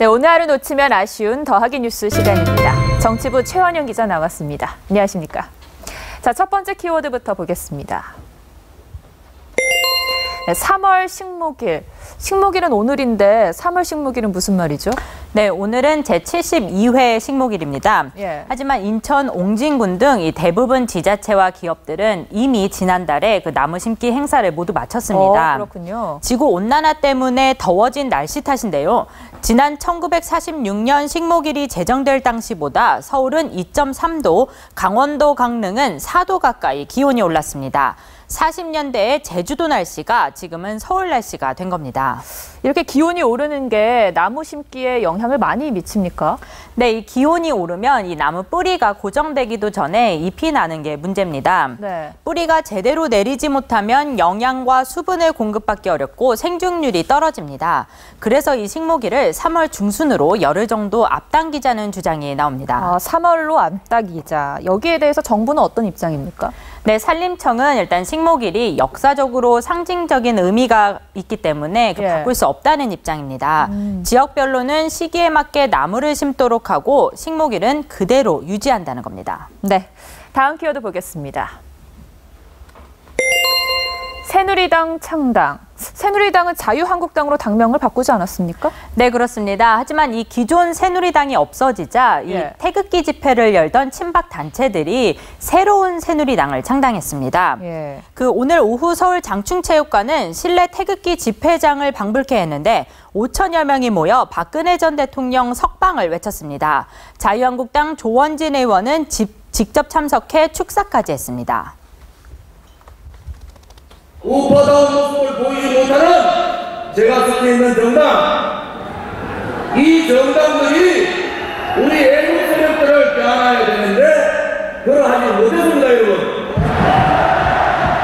네, 오늘 하루 놓치면 아쉬운 더하기 뉴스 시간입니다. 정치부 최원영 기자 나왔습니다. 안녕하십니까? 자, 첫 번째 키워드부터 보겠습니다. 네, 3월 식목일. 식목일은 오늘인데 3월 식목일은 무슨 말이죠? 네, 오늘은 제72회 식목일입니다. 예. 하지만 인천, 옹진군 등 이 대부분 지자체와 기업들은 이미 지난달에 그 나무 심기 행사를 모두 마쳤습니다. 그렇군요. 지구온난화 때문에 더워진 날씨 탓인데요. 지난 1946년 식목일이 제정될 당시보다 서울은 2.3도, 강원도, 강릉은 4도 가까이 기온이 올랐습니다. 40년대의 제주도 날씨가 지금은 서울 날씨가 된 겁니다. 이렇게 기온이 오르는 게 나무 심기에 영향을 많이 미칩니까? 네, 이 기온이 오르면 이 나무 뿌리가 고정되기도 전에 잎이 나는 게 문제입니다. 네. 뿌리가 제대로 내리지 못하면 영양과 수분을 공급받기 어렵고 생존율이 떨어집니다. 그래서 이 식목일을 3월 중순으로 열흘 정도 앞당기자는 주장이 나옵니다. 3월로 앞당기자. 여기에 대해서 정부는 어떤 입장입니까? 네, 산림청은 일단 식목일이 역사적으로 상징적인 의미가 있기 때문에 바꿀 수 없다는 입장입니다. 지역별로는 시기에 맞게 나무를 심도록 하고 식목일은 그대로 유지한다는 겁니다. 네, 다음 키워드 보겠습니다. 새누리당 창당. 새누리당은 자유한국당으로 당명을 바꾸지 않았습니까? 네, 그렇습니다. 하지만 이 기존 새누리당이 없어지자 이 태극기 집회를 열던 친박 단체들이 새로운 새누리당을 창당했습니다. 그 오늘 오후 서울 장충체육관은 실내 태극기 집회장을 방불케 했는데 5천여 명이 모여 박근혜 전 대통령 석방을 외쳤습니다. 자유한국당 조원진 의원은 직접 참석해 축사까지 했습니다. 우파다운 모습을 보이지 못하는 제가 속해 있는 정당, 이 정당들이 우리 애국 세력들을 껴안아야 되는데 그러하지 못했습니다, 여러분.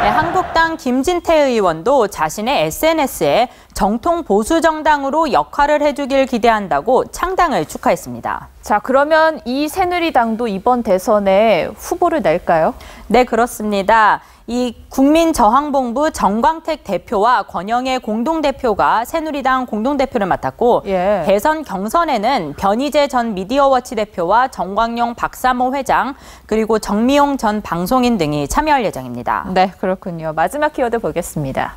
네, 한국당 김진태 의원도 자신의 SNS에 정통 보수 정당으로 역할을 해주길 기대한다고 창당을 축하했습니다. 자, 그러면 이 새누리당도 이번 대선에 후보를 낼까요? 네, 그렇습니다. 이 국민저항본부 정광택 대표와 권영애 공동대표가 새누리당 공동대표를 맡았고 대선 경선에는 변희재 전 미디어워치 대표와 정광용 박사모 회장 그리고 정미용 전 방송인 등이 참여할 예정입니다. 네, 그렇군요. 마지막 키워드 보겠습니다.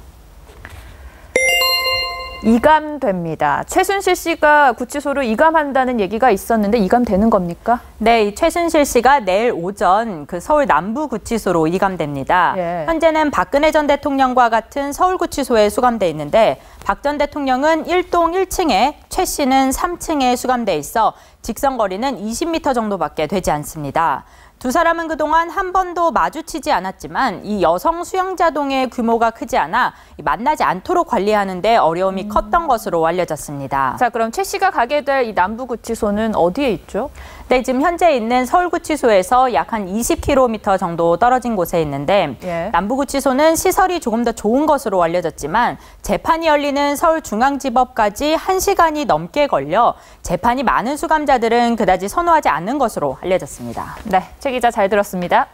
이감됩니다. 최순실 씨가 구치소로 이감한다는 얘기가 있었는데 이감되는 겁니까? 네, 이 최순실 씨가 내일 오전 그 서울 남부구치소로 이감됩니다. 현재는 박근혜 전 대통령과 같은 서울구치소에 수감돼 있는데 박 전 대통령은 1동 1층에 최 씨는 3층에 수감돼 있어 직선거리는 20m 정도밖에 되지 않습니다. 두 사람은 그동안 한 번도 마주치지 않았지만 이 여성 수영자동의 규모가 크지 않아 만나지 않도록 관리하는 데 어려움이 컸던 것으로 알려졌습니다. 자, 그럼 최 씨가 가게 될 이 남부구치소는 어디에 있죠? 네, 지금 현재 있는 서울구치소에서 약 한 20km 정도 떨어진 곳에 있는데 남부구치소는 시설이 조금 더 좋은 것으로 알려졌지만 재판이 열리는 서울중앙지법까지 1시간이 넘게 걸려 재판이 많은 수감자들은 그다지 선호하지 않는 것으로 알려졌습니다. 네, 최 기자 잘 들었습니다.